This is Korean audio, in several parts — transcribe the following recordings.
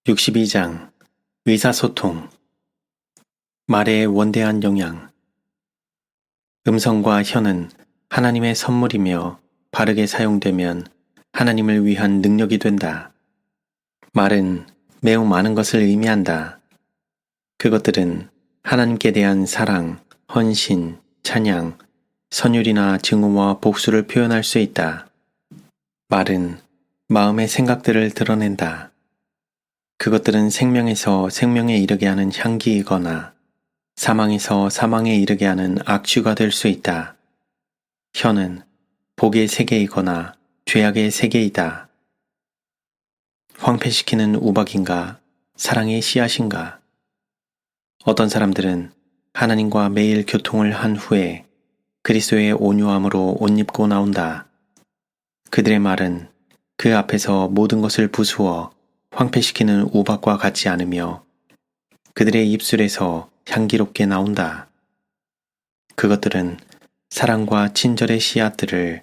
62장 의사소통 말의 원대한 영향 음성과 혀는 하나님의 선물이며 바르게 사용되면 하나님을 위한 능력이 된다. 말은 매우 많은 것을 의미한다. 그것들은 하나님께 대한 사랑, 헌신, 찬양, 선율이나 증오와 복수를 표현할 수 있다. 말은 마음의 생각들을 드러낸다. 그것들은 생명에서 생명에 이르게 하는 향기이거나 사망에서 사망에 이르게 하는 악취가 될 수 있다. 혀는 복의 세계이거나 죄악의 세계이다. 황폐시키는 우박인가 사랑의 씨앗인가. 어떤 사람들은 하나님과 매일 교통을 한 후에 그리스도의 온유함으로 옷 입고 나온다. 그들의 말은 그 앞에서 모든 것을 부수어 황폐시키는 우박과 같지 않으며 그들의 입술에서 향기롭게 나온다. 그것들은 사랑과 친절의 씨앗들을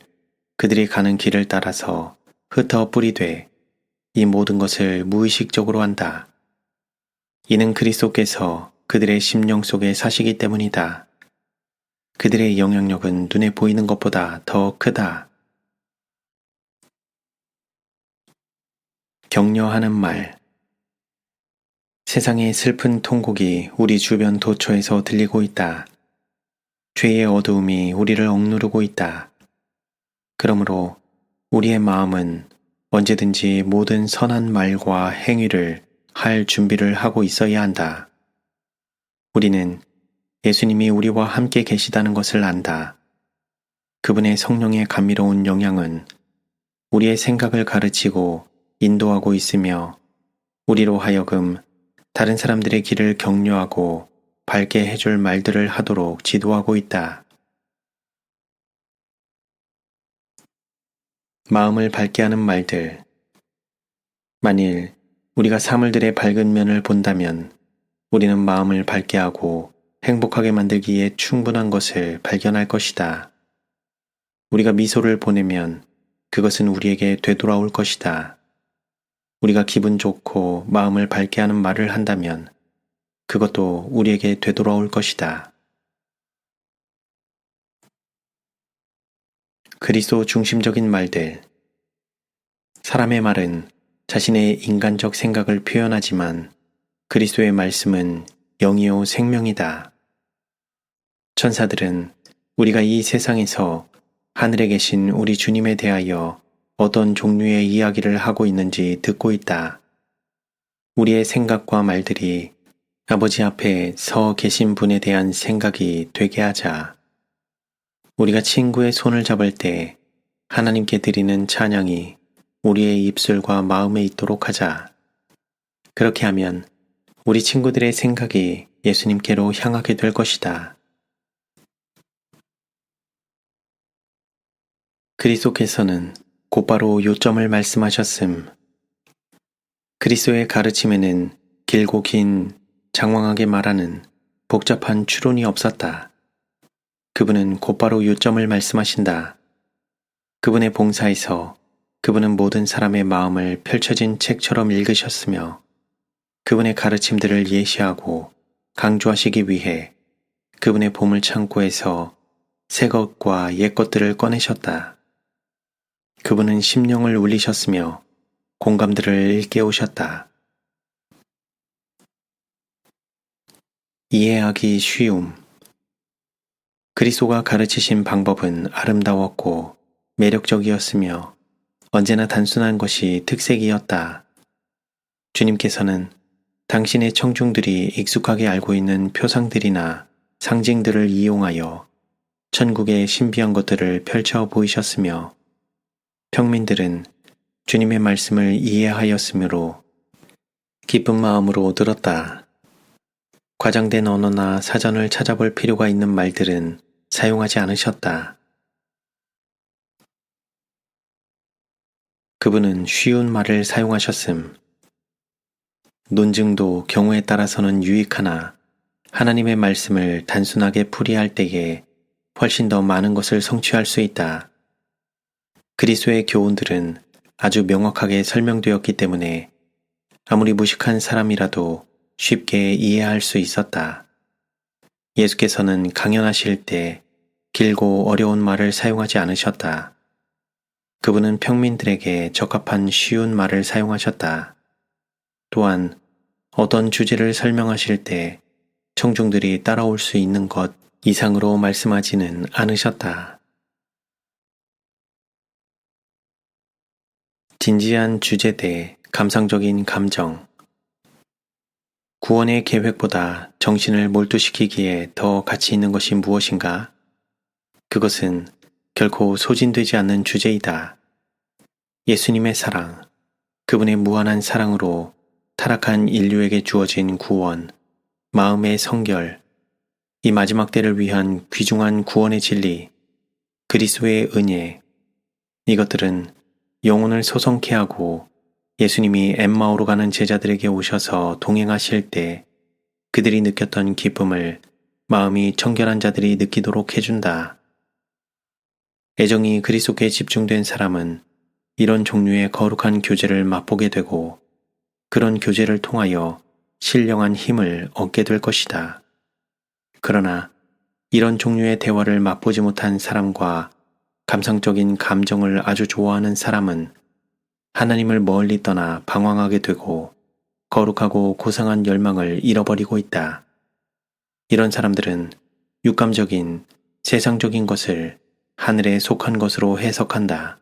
그들이 가는 길을 따라서 흩어 뿌리되 이 모든 것을 무의식적으로 한다. 이는 그리스도께서 그들의 심령 속에 사시기 때문이다. 그들의 영향력은 눈에 보이는 것보다 더 크다. 격려하는 말. 세상의 슬픈 통곡이 우리 주변 도처에서 들리고 있다. 죄의 어두움이 우리를 억누르고 있다. 그러므로 우리의 마음은 언제든지 모든 선한 말과 행위를 할 준비를 하고 있어야 한다. 우리는 예수님이 우리와 함께 계시다는 것을 안다. 그분의 성령의 감미로운 영향은 우리의 생각을 가르치고 인도하고 있으며 우리로 하여금 다른 사람들의 길을 격려하고 밝게 해줄 말들을 하도록 지도하고 있다. 마음을 밝게 하는 말들. 만일 우리가 사물들의 밝은 면을 본다면 우리는 마음을 밝게 하고 행복하게 만들기에 충분한 것을 발견할 것이다. 우리가 미소를 보내면 그것은 우리에게 되돌아올 것이다. 우리가 기분 좋고 마음을 밝게 하는 말을 한다면 그것도 우리에게 되돌아올 것이다. 그리스도 중심적인 말들. 사람의 말은 자신의 인간적 생각을 표현하지만 그리스도의 말씀은 영이요 생명이다. 천사들은 우리가 이 세상에서 하늘에 계신 우리 주님에 대하여 어떤 종류의 이야기를 하고 있는지 듣고 있다. 우리의 생각과 말들이 아버지 앞에 서 계신 분에 대한 생각이 되게 하자. 우리가 친구의 손을 잡을 때 하나님께 드리는 찬양이 우리의 입술과 마음에 있도록 하자. 그렇게 하면 우리 친구들의 생각이 예수님께로 향하게 될 것이다. 그리스도께서는 곧바로 요점을 말씀하셨음. 그리스도의 가르침에는 길고 긴 장황하게 말하는 복잡한 추론이 없었다. 그분은 곧바로 요점을 말씀하신다. 그분의 봉사에서 그분은 모든 사람의 마음을 펼쳐진 책처럼 읽으셨으며 그분의 가르침들을 예시하고 강조하시기 위해 그분의 보물창고에서 새 것과 옛 것들을 꺼내셨다. 그분은 심령을 울리셨으며 공감들을 일깨우셨다. 이해하기 쉬움. 그리스도가 가르치신 방법은 아름다웠고 매력적이었으며 언제나 단순한 것이 특색이었다. 주님께서는 당신의 청중들이 익숙하게 알고 있는 표상들이나 상징들을 이용하여 천국의 신비한 것들을 펼쳐 보이셨으며 평민들은 주님의 말씀을 이해하였으므로 기쁜 마음으로 들었다. 과장된 언어나 사전을 찾아볼 필요가 있는 말들은 사용하지 않으셨다. 그분은 쉬운 말을 사용하셨음. 논증도 경우에 따라서는 유익하나 하나님의 말씀을 단순하게 풀이할 때에 훨씬 더 많은 것을 성취할 수 있다. 그리스도의 교훈들은 아주 명확하게 설명되었기 때문에 아무리 무식한 사람이라도 쉽게 이해할 수 있었다. 예수께서는 강연하실 때 길고 어려운 말을 사용하지 않으셨다. 그분은 평민들에게 적합한 쉬운 말을 사용하셨다. 또한 어떤 주제를 설명하실 때 청중들이 따라올 수 있는 것 이상으로 말씀하지는 않으셨다. 진지한 주제 대 감상적인 감정. 구원의 계획보다 정신을 몰두시키기에 더 가치 있는 것이 무엇인가? 그것은 결코 소진되지 않는 주제이다. 예수님의 사랑, 그분의 무한한 사랑으로 타락한 인류에게 주어진 구원, 마음의 성결, 이 마지막 때를 위한 귀중한 구원의 진리, 그리스도의 은혜, 이것들은 영혼을 소성케 하고 예수님이 엠마오로 가는 제자들에게 오셔서 동행하실 때 그들이 느꼈던 기쁨을 마음이 청결한 자들이 느끼도록 해준다. 애정이 그리스도께 집중된 사람은 이런 종류의 거룩한 교제를 맛보게 되고 그런 교제를 통하여 신령한 힘을 얻게 될 것이다. 그러나 이런 종류의 대화를 맛보지 못한 사람과 감상적인 감정을 아주 좋아하는 사람은 하나님을 멀리 떠나 방황하게 되고 거룩하고 고상한 열망을 잃어버리고 있다. 이런 사람들은 육감적인 세상적인 것을 하늘에 속한 것으로 해석한다.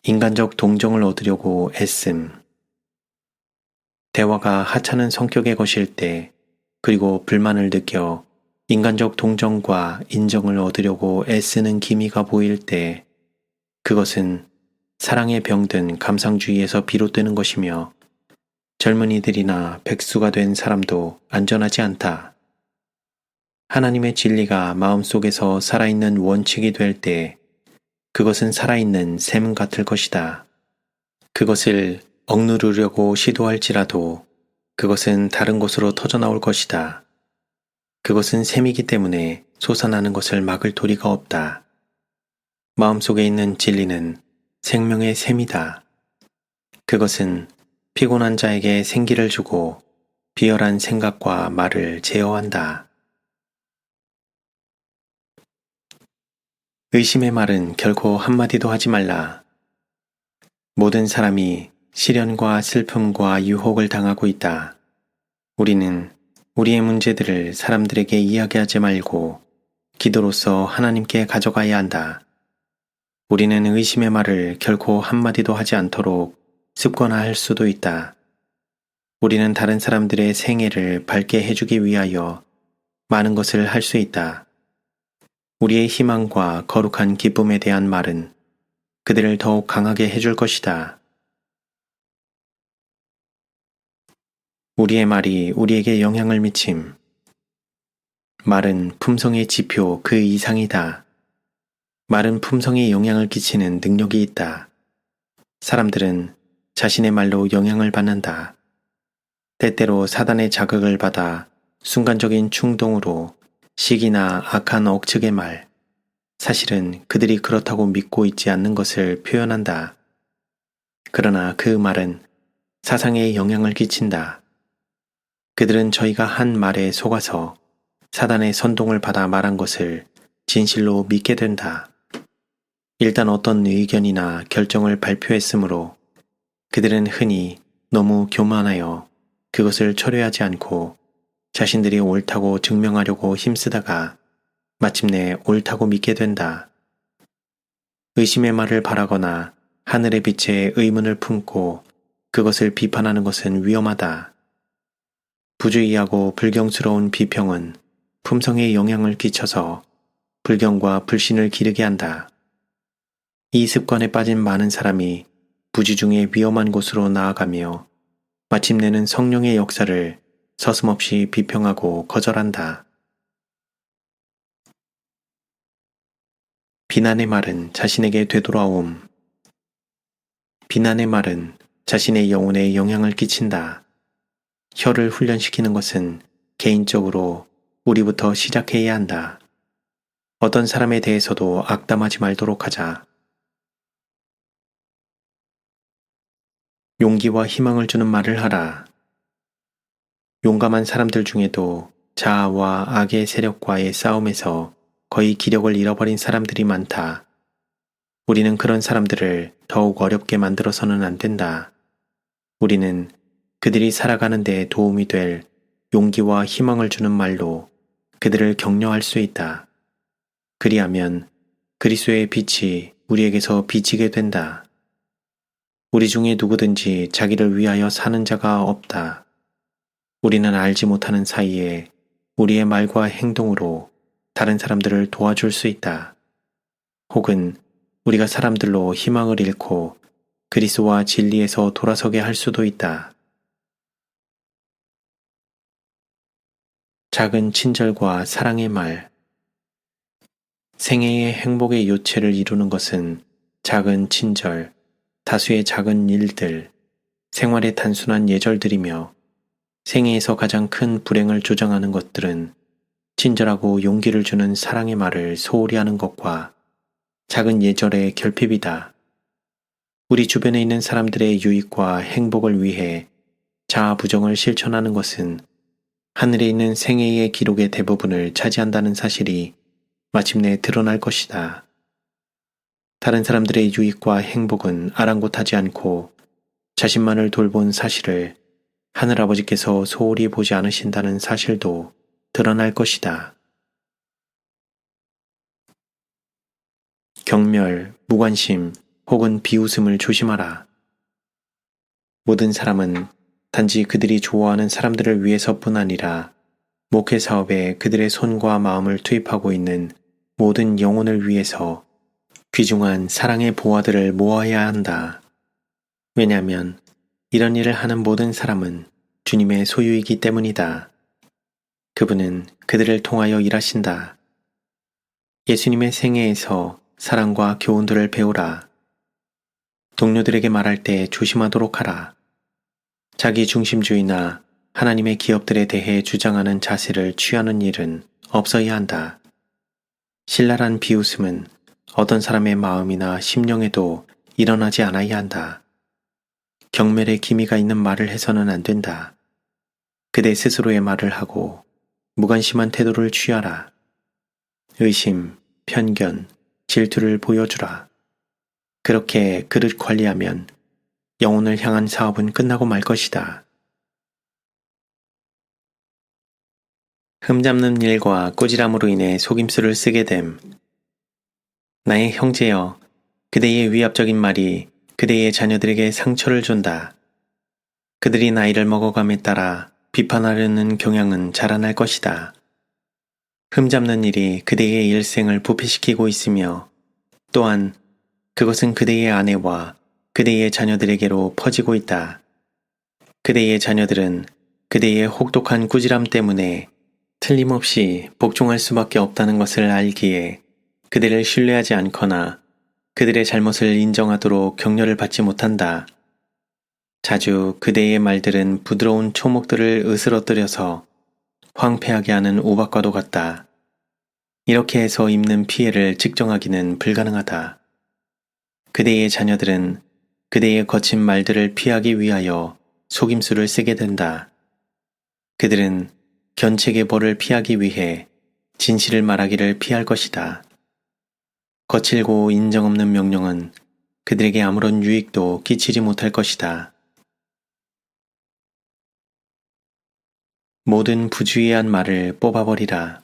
인간적 동정을 얻으려고 애씀. 대화가 하찮은 성격의 것일 때 그리고 불만을 느껴 인간적 동정과 인정을 얻으려고 애쓰는 기미가 보일 때 그것은 사랑에 병든 감상주의에서 비롯되는 것이며 젊은이들이나 백수가 된 사람도 안전하지 않다. 하나님의 진리가 마음속에서 살아있는 원칙이 될 때 그것은 살아있는 샘 같을 것이다. 그것을 억누르려고 시도할지라도 그것은 다른 곳으로 터져나올 것이다. 그것은 샘이기 때문에 솟아나는 것을 막을 도리가 없다. 마음속에 있는 진리는 생명의 샘이다. 그것은 피곤한 자에게 생기를 주고 비열한 생각과 말을 제어한다. 의심의 말은 결코 한마디도 하지 말라. 모든 사람이 시련과 슬픔과 유혹을 당하고 있다. 우리는 우리의 문제들을 사람들에게 이야기하지 말고 기도로서 하나님께 가져가야 한다. 우리는 의심의 말을 결코 한마디도 하지 않도록 습관화할 수도 있다. 우리는 다른 사람들의 생애를 밝게 해주기 위하여 많은 것을 할 수 있다. 우리의 희망과 거룩한 기쁨에 대한 말은 그들을 더욱 강하게 해줄 것이다. 우리의 말이 우리에게 영향을 미침. 말은 품성의 지표 그 이상이다. 말은 품성에 영향을 끼치는 능력이 있다. 사람들은 자신의 말로 영향을 받는다. 때때로 사단의 자극을 받아 순간적인 충동으로 시기나 악한 억측의 말, 사실은 그들이 그렇다고 믿고 있지 않는 것을 표현한다. 그러나 그 말은 사상에 영향을 끼친다. 그들은 저희가 한 말에 속아서 사단의 선동을 받아 말한 것을 진실로 믿게 된다. 일단 어떤 의견이나 결정을 발표했으므로 그들은 흔히 너무 교만하여 그것을 철회하지 않고 자신들이 옳다고 증명하려고 힘쓰다가 마침내 옳다고 믿게 된다. 의심의 말을 바라거나 하늘의 빛에 의문을 품고 그것을 비판하는 것은 위험하다. 부주의하고 불경스러운 비평은 품성에 영향을 끼쳐서 불경과 불신을 기르게 한다. 이 습관에 빠진 많은 사람이 부지중에 위험한 곳으로 나아가며 마침내는 성령의 역사를 서슴없이 비평하고 거절한다. 비난의 말은 자신에게 되돌아옴. 비난의 말은 자신의 영혼에 영향을 끼친다. 혀를 훈련시키는 것은 개인적으로 우리부터 시작해야 한다. 어떤 사람에 대해서도 악담하지 말도록 하자. 용기와 희망을 주는 말을 하라. 용감한 사람들 중에도 자아와 악의 세력과의 싸움에서 거의 기력을 잃어버린 사람들이 많다. 우리는 그런 사람들을 더욱 어렵게 만들어서는 안 된다. 우리는 그들이 살아가는 데 도움이 될 용기와 희망을 주는 말로 그들을 격려할 수 있다. 그리하면 그리스도의 빛이 우리에게서 비치게 된다. 우리 중에 누구든지 자기를 위하여 사는 자가 없다. 우리는 알지 못하는 사이에 우리의 말과 행동으로 다른 사람들을 도와줄 수 있다. 혹은 우리가 사람들로 희망을 잃고 그리스도와 진리에서 돌아서게 할 수도 있다. 작은 친절과 사랑의 말. 생애의 행복의 요체를 이루는 것은 작은 친절, 다수의 작은 일들, 생활의 단순한 예절들이며 생애에서 가장 큰 불행을 조장하는 것들은 친절하고 용기를 주는 사랑의 말을 소홀히 하는 것과 작은 예절의 결핍이다. 우리 주변에 있는 사람들의 유익과 행복을 위해 자아 부정을 실천하는 것은 하늘에 있는 생애의 기록의 대부분을 차지한다는 사실이 마침내 드러날 것이다. 다른 사람들의 유익과 행복은 아랑곳하지 않고 자신만을 돌본 사실을 하늘아버지께서 소홀히 보지 않으신다는 사실도 드러날 것이다. 경멸, 무관심 혹은 비웃음을 조심하라. 모든 사람은 단지 그들이 좋아하는 사람들을 위해서뿐 아니라 목회 사업에 그들의 손과 마음을 투입하고 있는 모든 영혼을 위해서 귀중한 사랑의 보화들을 모아야 한다. 왜냐하면 이런 일을 하는 모든 사람은 주님의 소유이기 때문이다. 그분은 그들을 통하여 일하신다. 예수님의 생애에서 사랑과 교훈들을 배우라. 동료들에게 말할 때 조심하도록 하라. 자기 중심주의나 하나님의 기업들에 대해 주장하는 자세를 취하는 일은 없어야 한다. 신랄한 비웃음은 어떤 사람의 마음이나 심령에도 일어나지 않아야 한다. 경멸의 기미가 있는 말을 해서는 안 된다. 그대 스스로의 말을 하고 무관심한 태도를 취하라. 의심, 편견, 질투를 보여주라. 그렇게 그릇 관리하면 영혼을 향한 사업은 끝나고 말 것이다. 흠잡는 일과 꾸지람으로 인해 속임수를 쓰게 됨. 나의 형제여, 그대의 위압적인 말이 그대의 자녀들에게 상처를 준다. 그들이 나이를 먹어감에 따라 비판하려는 경향은 자라날 것이다. 흠잡는 일이 그대의 일생을 부패시키고 있으며 또한 그것은 그대의 아내와 그대의 자녀들에게로 퍼지고 있다. 그대의 자녀들은 그대의 혹독한 꾸지람 때문에 틀림없이 복종할 수밖에 없다는 것을 알기에 그들을 신뢰하지 않거나 그들의 잘못을 인정하도록 격려를 받지 못한다. 자주 그대의 말들은 부드러운 초목들을 으스러뜨려서 황폐하게 하는 우박과도 같다. 이렇게 해서 입는 피해를 측정하기는 불가능하다. 그대의 자녀들은 그대의 거친 말들을 피하기 위하여 속임수를 쓰게 된다. 그들은 견책의 벌을 피하기 위해 진실을 말하기를 피할 것이다. 거칠고 인정 없는 명령은 그들에게 아무런 유익도 끼치지 못할 것이다. 모든 부주의한 말을 뽑아버리라.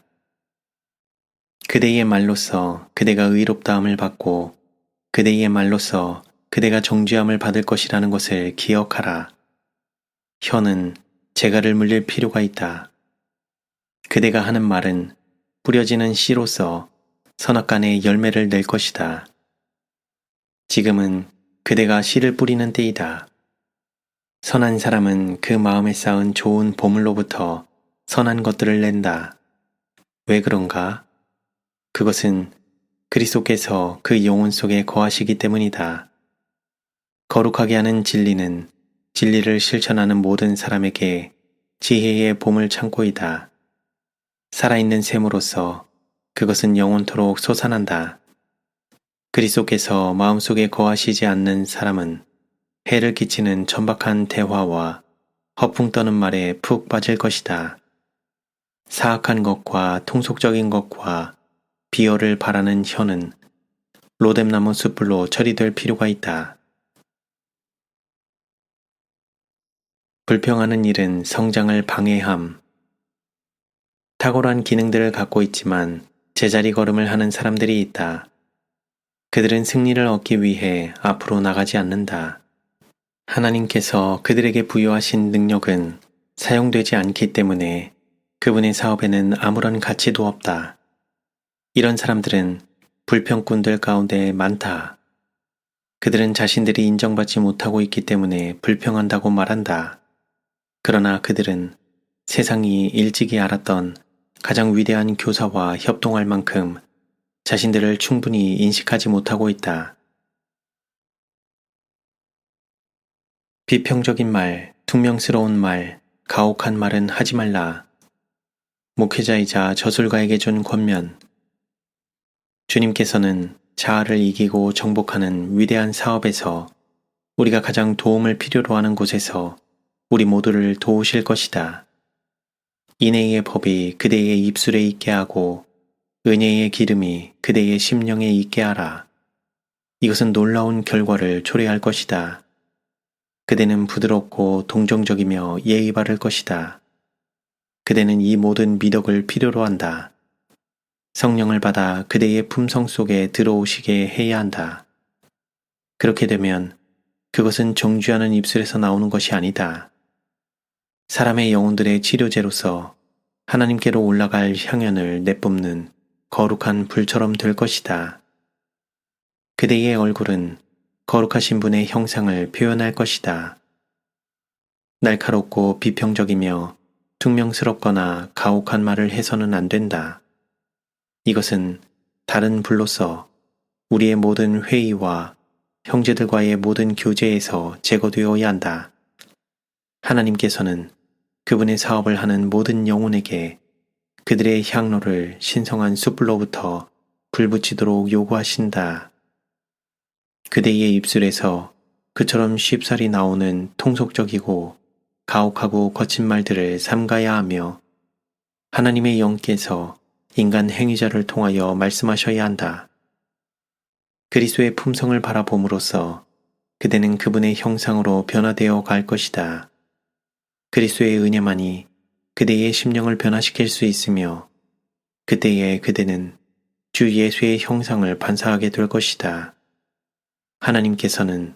그대의 말로써 그대가 의롭다함을 받고 그대의 말로써 그대가 정죄함을 받을 것이라는 것을 기억하라. 혀는 재갈을 물릴 필요가 있다. 그대가 하는 말은 뿌려지는 씨로서 선악간에 열매를 낼 것이다. 지금은 그대가 씨를 뿌리는 때이다. 선한 사람은 그 마음에 쌓은 좋은 보물로부터 선한 것들을 낸다. 왜 그런가? 그것은 그리스도께서 그 영혼 속에 거하시기 때문이다. 거룩하게 하는 진리는 진리를 실천하는 모든 사람에게 지혜의 보물 창고이다. 살아있는 샘으로서 그것은 영원토록 솟아난다. 그리스도께서 마음속에 거하시지 않는 사람은 해를 끼치는 천박한 대화와 허풍 떠는 말에 푹 빠질 것이다. 사악한 것과 통속적인 것과 비어를 바라는 혀는 로뎀나무 숯불로 처리될 필요가 있다. 불평하는 일은 성장을 방해함. 탁월한 기능들을 갖고 있지만 제자리 걸음을 하는 사람들이 있다. 그들은 승리를 얻기 위해 앞으로 나가지 않는다. 하나님께서 그들에게 부여하신 능력은 사용되지 않기 때문에 그분의 사업에는 아무런 가치도 없다. 이런 사람들은 불평꾼들 가운데 많다. 그들은 자신들이 인정받지 못하고 있기 때문에 불평한다고 말한다. 그러나 그들은 세상이 일찍이 알았던 가장 위대한 교사와 협동할 만큼 자신들을 충분히 인식하지 못하고 있다. 비평적인 말, 퉁명스러운 말, 가혹한 말은 하지 말라. 목회자이자 저술가에게 준 권면. 주님께서는 자아를 이기고 정복하는 위대한 사업에서 우리가 가장 도움을 필요로 하는 곳에서 우리 모두를 도우실 것이다. 인애의 법이 그대의 입술에 있게 하고 은혜의 기름이 그대의 심령에 있게 하라. 이것은 놀라운 결과를 초래할 것이다. 그대는 부드럽고 동정적이며 예의 바를 것이다. 그대는 이 모든 미덕을 필요로 한다. 성령을 받아 그대의 품성 속에 들어오시게 해야 한다. 그렇게 되면 그것은 정죄하는 입술에서 나오는 것이 아니다. 사람의 영혼들의 치료제로서 하나님께로 올라갈 향연을 내뿜는 거룩한 불처럼 될 것이다. 그대의 얼굴은 거룩하신 분의 형상을 표현할 것이다. 날카롭고 비평적이며 퉁명스럽거나 가혹한 말을 해서는 안 된다. 이것은 다른 불로서 우리의 모든 회의와 형제들과의 모든 교제에서 제거되어야 한다. 하나님께서는 그분의 사업을 하는 모든 영혼에게 그들의 향로를 신성한 숯불로부터 불붙이도록 요구하신다. 그대의 입술에서 그처럼 쉽사리 나오는 통속적이고 가혹하고 거친 말들을 삼가야 하며 하나님의 영께서 인간 행위자를 통하여 말씀하셔야 한다. 그리스도의 품성을 바라봄으로써 그대는 그분의 형상으로 변화되어 갈 것이다. 그리스도의 은혜만이 그대의 심령을 변화시킬 수 있으며 그때에 그대는 주 예수의 형상을 반사하게 될 것이다. 하나님께서는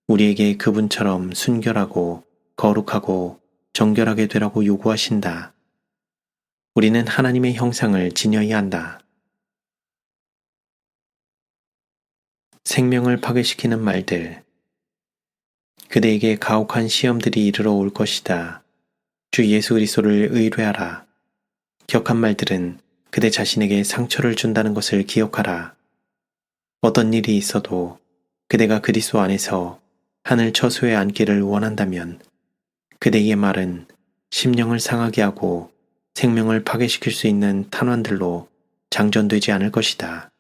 우리에게 그분처럼 순결하고 거룩하고 정결하게 되라고 요구하신다. 우리는 하나님의 형상을 지녀야 한다. 생명을 파괴시키는 말들. 그대에게 가혹한 시험들이 이르러 올 것이다. 주 예수 그리스도를 의뢰하라. 격한 말들은 그대 자신에게 상처를 준다는 것을 기억하라. 어떤 일이 있어도 그대가 그리스도 안에서 하늘 처소에 앉기를 원한다면 그대의 말은 심령을 상하게 하고 생명을 파괴시킬 수 있는 탄환들로 장전되지 않을 것이다.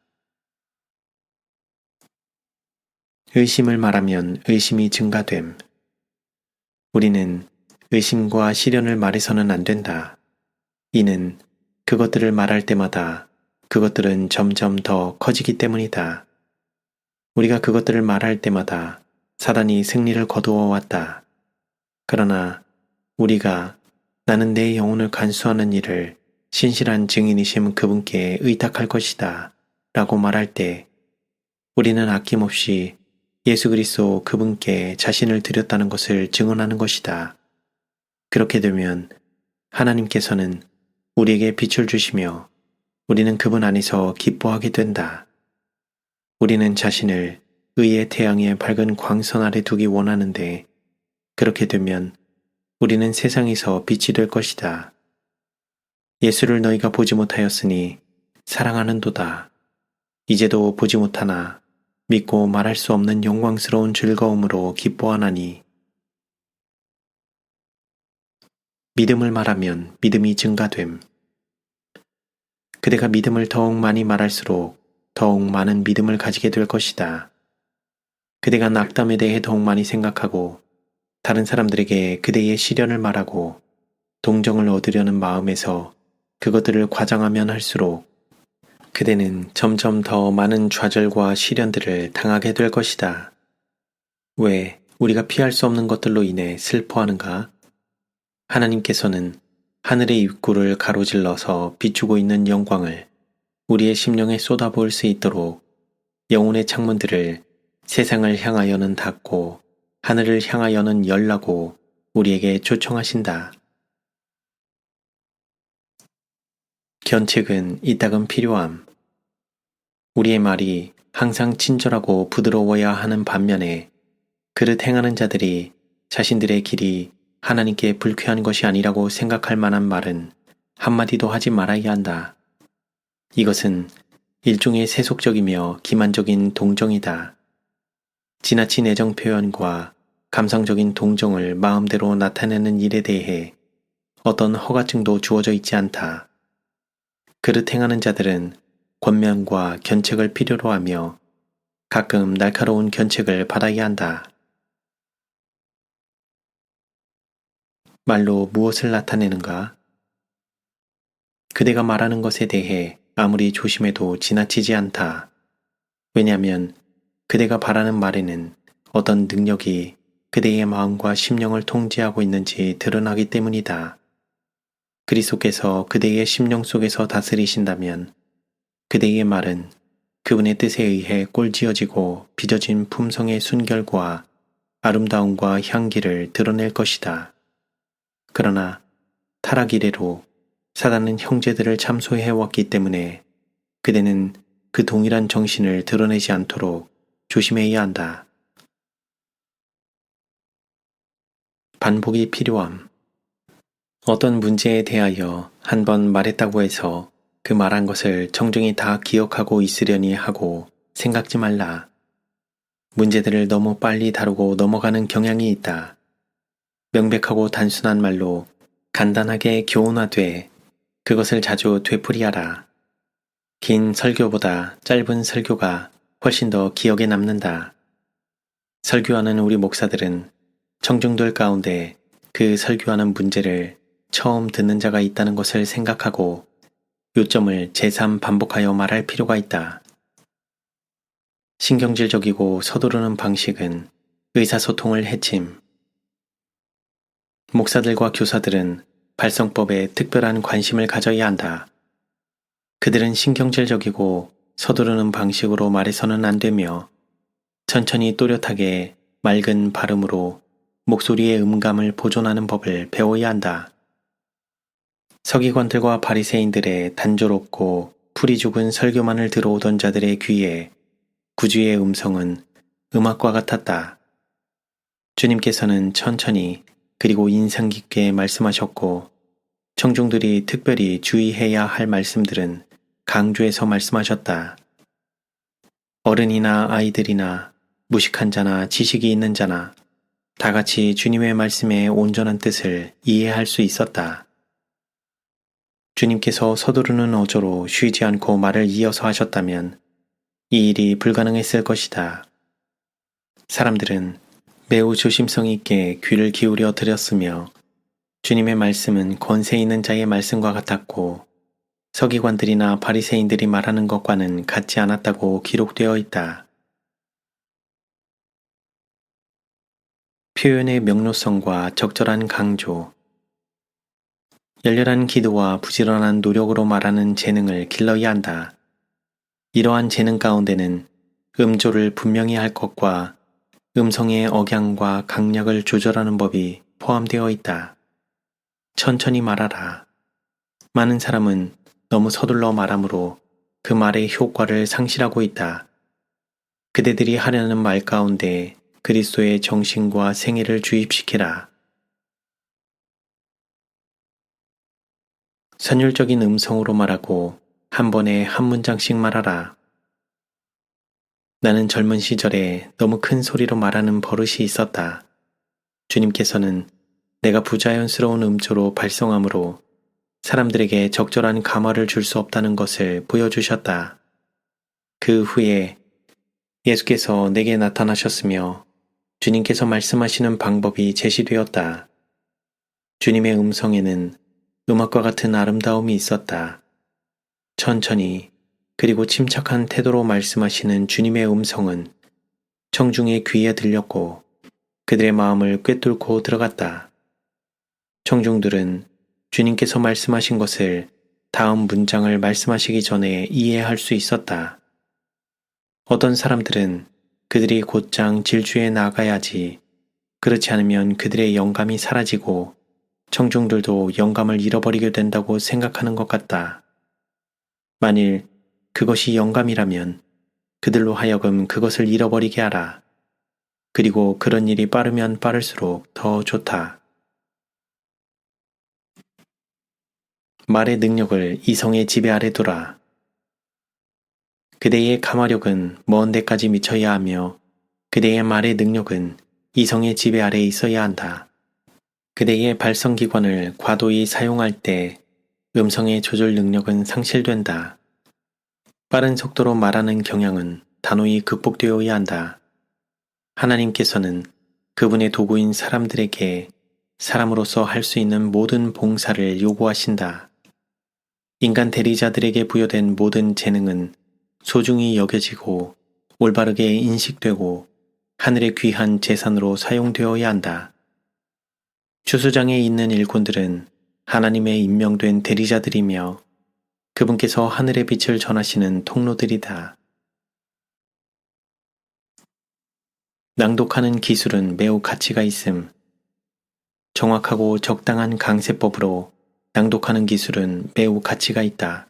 의심을 말하면 의심이 증가됨. 우리는 의심과 시련을 말해서는 안 된다. 이는 그것들을 말할 때마다 그것들은 점점 더 커지기 때문이다. 우리가 그것들을 말할 때마다 사단이 승리를 거두어 왔다. 그러나 우리가 나는 내 영혼을 간수하는 일을 신실한 증인이심 그분께 의탁할 것이다 라고 말할 때 우리는 아낌없이 예수 그리스도 그분께 자신을 드렸다는 것을 증언하는 것이다. 그렇게 되면 하나님께서는 우리에게 빛을 주시며 우리는 그분 안에서 기뻐하게 된다. 우리는 자신을 의의 태양의 밝은 광선 아래 두기 원하는데 그렇게 되면 우리는 세상에서 빛이 될 것이다. 예수를 너희가 보지 못하였으니 사랑하는도다. 이제도 보지 못하나 믿고 말할 수 없는 영광스러운 즐거움으로 기뻐하나니 믿음을 말하면 믿음이 증가됨. 그대가 믿음을 더욱 많이 말할수록 더욱 많은 믿음을 가지게 될 것이다. 그대가 낙담에 대해 더욱 많이 생각하고 다른 사람들에게 그대의 시련을 말하고 동정을 얻으려는 마음에서 그것들을 과장하면 할수록 그대는 점점 더 많은 좌절과 시련들을 당하게 될 것이다. 왜 우리가 피할 수 없는 것들로 인해 슬퍼하는가? 하나님께서는 하늘의 입구를 가로질러서 비추고 있는 영광을 우리의 심령에 쏟아부을 수 있도록 영혼의 창문들을 세상을 향하여는 닫고 하늘을 향하여는 열라고 우리에게 초청하신다. 견책은 이따금 필요함. 우리의 말이 항상 친절하고 부드러워야 하는 반면에 그릇 행하는 자들이 자신들의 길이 하나님께 불쾌한 것이 아니라고 생각할 만한 말은 한마디도 하지 말아야 한다. 이것은 일종의 세속적이며 기만적인 동정이다. 지나친 애정 표현과 감상적인 동정을 마음대로 나타내는 일에 대해 어떤 허가증도 주어져 있지 않다. 그릇 행하는 자들은 권면과 견책을 필요로 하며 가끔 날카로운 견책을 받아야 한다. 말로 무엇을 나타내는가? 그대가 말하는 것에 대해 아무리 조심해도 지나치지 않다. 왜냐하면 그대가 바라는 말에는 어떤 능력이 그대의 마음과 심령을 통제하고 있는지 드러나기 때문이다. 그리스도께서 그대의 심령 속에서 다스리신다면 그대의 말은 그분의 뜻에 의해 꼴지어지고 빚어진 품성의 순결과 아름다움과 향기를 드러낼 것이다. 그러나 타락 이래로 사단은 형제들을 참소해왔기 때문에 그대는 그 동일한 정신을 드러내지 않도록 조심해야 한다. 반복이 필요함. 어떤 문제에 대하여 한 번 말했다고 해서 그 말한 것을 정중히 다 기억하고 있으려니 하고 생각지 말라. 문제들을 너무 빨리 다루고 넘어가는 경향이 있다. 명백하고 단순한 말로 간단하게 교훈하되 그것을 자주 되풀이하라. 긴 설교보다 짧은 설교가 훨씬 더 기억에 남는다. 설교하는 우리 목사들은 청중들 가운데 그 설교하는 문제를 처음 듣는 자가 있다는 것을 생각하고 요점을 재삼 반복하여 말할 필요가 있다. 신경질적이고 서두르는 방식은 의사소통을 해침. 목사들과 교사들은 발성법에 특별한 관심을 가져야 한다. 그들은 신경질적이고 서두르는 방식으로 말해서는 안 되며 천천히 또렷하게 맑은 발음으로 목소리의 음감을 보존하는 법을 배워야 한다. 서기관들과 바리새인들의 단조롭고 풀이 죽은 설교만을 들어오던 자들의 귀에 구주의 음성은 음악과 같았다. 주님께서는 천천히 그리고 인상 깊게 말씀하셨고 청중들이 특별히 주의해야 할 말씀들은 강조해서 말씀하셨다. 어른이나 아이들이나 무식한 자나 지식이 있는 자나 다 같이 주님의 말씀의 온전한 뜻을 이해할 수 있었다. 주님께서 서두르는 어조로 쉬지 않고 말을 이어서 하셨다면 이 일이 불가능했을 것이다. 사람들은 매우 조심성 있게 귀를 기울여 들었으며 주님의 말씀은 권세 있는 자의 말씀과 같았고 서기관들이나 바리새인들이 말하는 것과는 같지 않았다고 기록되어 있다. 표현의 명료성과 적절한 강조. 열렬한 기도와 부지런한 노력으로 말하는 재능을 길러야 한다. 이러한 재능 가운데는 음조를 분명히 할 것과 음성의 억양과 강약을 조절하는 법이 포함되어 있다. 천천히 말하라. 많은 사람은 너무 서둘러 말하므로 그 말의 효과를 상실하고 있다. 그대들이 하려는 말 가운데 그리스도의 정신과 생애를 주입시키라. 선율적인 음성으로 말하고 한 번에 한 문장씩 말하라. 나는 젊은 시절에 너무 큰 소리로 말하는 버릇이 있었다. 주님께서는 내가 부자연스러운 음조로 발성함으로 사람들에게 적절한 감화를 줄 수 없다는 것을 보여주셨다. 그 후에 예수께서 내게 나타나셨으며 주님께서 말씀하시는 방법이 제시되었다. 주님의 음성에는 음악과 같은 아름다움이 있었다. 천천히 그리고 침착한 태도로 말씀하시는 주님의 음성은 청중의 귀에 들렸고 그들의 마음을 꿰뚫고 들어갔다. 청중들은 주님께서 말씀하신 것을 다음 문장을 말씀하시기 전에 이해할 수 있었다. 어떤 사람들은 그들이 곧장 질주해 나가야지, 그렇지 않으면 그들의 영감이 사라지고 청중들도 영감을 잃어버리게 된다고 생각하는 것 같다. 만일 그것이 영감이라면 그들로 하여금 그것을 잃어버리게 하라. 그리고 그런 일이 빠르면 빠를수록 더 좋다. 말의 능력을 이성의 지배 아래 두라. 그대의 감화력은 먼 데까지 미쳐야 하며 그대의 말의 능력은 이성의 지배 아래 있어야 한다. 그대의 발성기관을 과도히 사용할 때 음성의 조절 능력은 상실된다. 빠른 속도로 말하는 경향은 단호히 극복되어야 한다. 하나님께서는 그분의 도구인 사람들에게 사람으로서 할 수 있는 모든 봉사를 요구하신다. 인간 대리자들에게 부여된 모든 재능은 소중히 여겨지고 올바르게 인식되고 하늘의 귀한 재산으로 사용되어야 한다. 주수장에 있는 일꾼들은 하나님의 임명된 대리자들이며 그분께서 하늘의 빛을 전하시는 통로들이다. 낭독하는 기술은 매우 가치가 있음. 정확하고 적당한 강세법으로 낭독하는 기술은 매우 가치가 있다.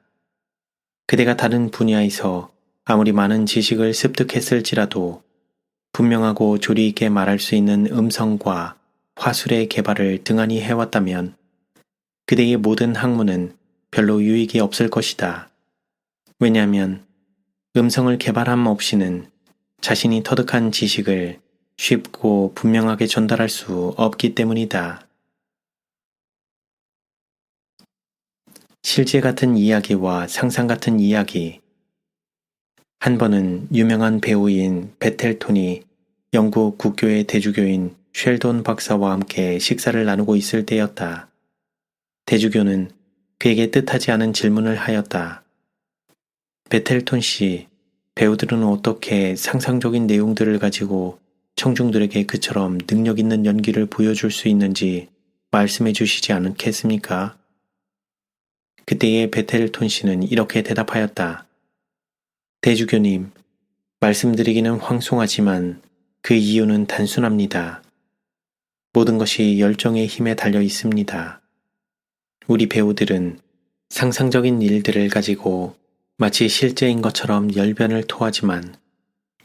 그대가 다른 분야에서 아무리 많은 지식을 습득했을지라도 분명하고 조리 있게 말할 수 있는 음성과 화술의 개발을 등한히 해왔다면 그대의 모든 학문은 별로 유익이 없을 것이다. 왜냐하면 음성을 개발함 없이는 자신이 터득한 지식을 쉽고 분명하게 전달할 수 없기 때문이다. 실제 같은 이야기와 상상 같은 이야기. 한 번은 유명한 배우인 베텔톤이 영국 국교의 대주교인 쉘돈 박사와 함께 식사를 나누고 있을 때였다. 대주교는 그에게 뜻하지 않은 질문을 하였다. 베텔톤 씨, 배우들은 어떻게 상상적인 내용들을 가지고 청중들에게 그처럼 능력 있는 연기를 보여줄 수 있는지 말씀해 주시지 않겠습니까? 그때의 베텔톤 씨는 이렇게 대답하였다. 대주교님, 말씀드리기는 황송하지만 그 이유는 단순합니다. 모든 것이 열정의 힘에 달려 있습니다. 우리 배우들은 상상적인 일들을 가지고 마치 실제인 것처럼 열변을 토하지만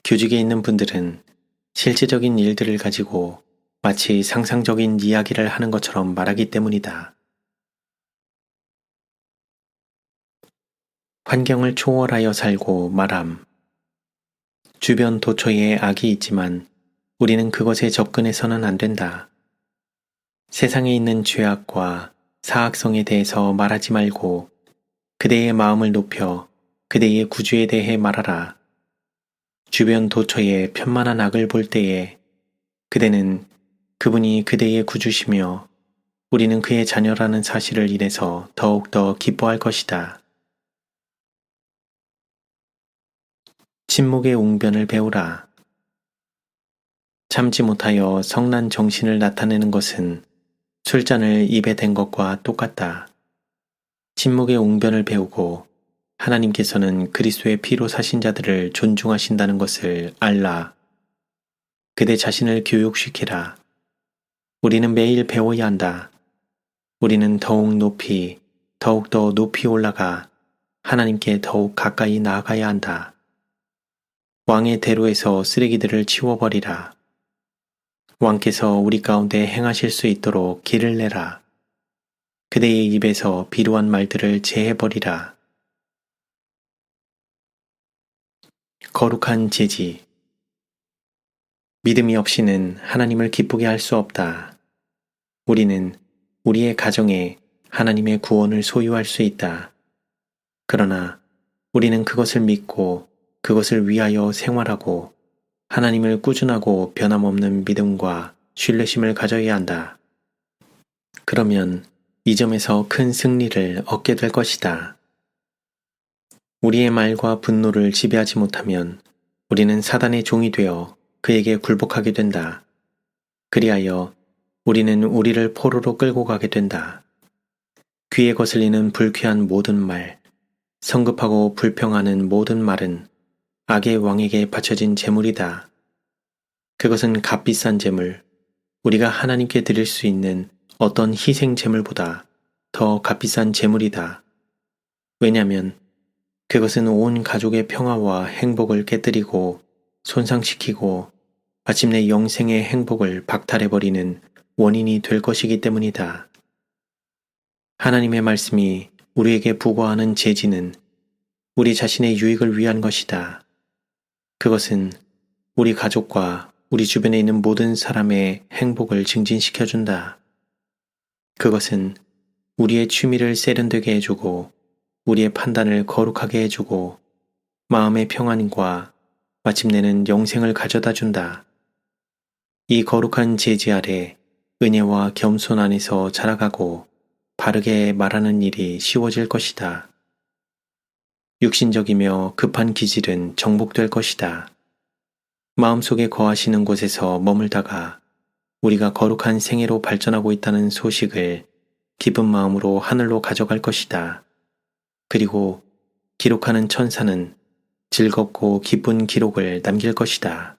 교직에 있는 분들은 실제적인 일들을 가지고 마치 상상적인 이야기를 하는 것처럼 말하기 때문이다. 환경을 초월하여 살고 말함. 주변 도처에 악이 있지만 우리는 그것에 접근해서는 안 된다. 세상에 있는 죄악과 사악성에 대해서 말하지 말고 그대의 마음을 높여 그대의 구주에 대해 말하라. 주변 도처에 편만한 악을 볼 때에 그대는 그분이 그대의 구주시며 우리는 그의 자녀라는 사실을 인해서 더욱더 기뻐할 것이다. 침묵의 웅변을 배우라. 참지 못하여 성난 정신을 나타내는 것은 술잔을 입에 댄 것과 똑같다. 침묵의 웅변을 배우고 하나님께서는 그리스도의 피로 사신 자들을 존중하신다는 것을 알라. 그대 자신을 교육시키라. 우리는 매일 배워야 한다. 우리는 더욱더 높이 올라가 하나님께 더욱 가까이 나아가야 한다. 왕의 대로에서 쓰레기들을 치워버리라. 왕께서 우리 가운데 행하실 수 있도록 길을 내라. 그대의 입에서 비루한 말들을 제해버리라. 거룩한 제지. 믿음이 없이는 하나님을 기쁘게 할 수 없다. 우리는 우리의 가정에 하나님의 구원을 소유할 수 있다. 그러나 우리는 그것을 믿고 그것을 위하여 생활하고 하나님을 꾸준하고 변함없는 믿음과 신뢰심을 가져야 한다. 그러면 이 점에서 큰 승리를 얻게 될 것이다. 우리의 말과 분노를 지배하지 못하면 우리는 사단의 종이 되어 그에게 굴복하게 된다. 그리하여 우리는 우리를 포로로 끌고 가게 된다. 귀에 거슬리는 불쾌한 모든 말, 성급하고 불평하는 모든 말은 악의 왕에게 바쳐진 재물이다. 그것은 값비싼 재물, 우리가 하나님께 드릴 수 있는 어떤 희생 재물보다 더 값비싼 재물이다. 왜냐하면 그것은 온 가족의 평화와 행복을 깨뜨리고 손상시키고 마침내 영생의 행복을 박탈해버리는 원인이 될 것이기 때문이다. 하나님의 말씀이 우리에게 부과하는 제지는 우리 자신의 유익을 위한 것이다. 그것은 우리 가족과 우리 주변에 있는 모든 사람의 행복을 증진시켜준다. 그것은 우리의 취미를 세련되게 해주고 우리의 판단을 거룩하게 해주고 마음의 평안과 마침내는 영생을 가져다 준다. 이 거룩한 제지 아래 은혜와 겸손 안에서 자라가고 바르게 말하는 일이 쉬워질 것이다. 육신적이며 급한 기질은 정복될 것이다. 마음속에 거하시는 곳에서 머물다가 우리가 거룩한 생애로 발전하고 있다는 소식을 기쁜 마음으로 하늘로 가져갈 것이다. 그리고 기록하는 천사는 즐겁고 기쁜 기록을 남길 것이다.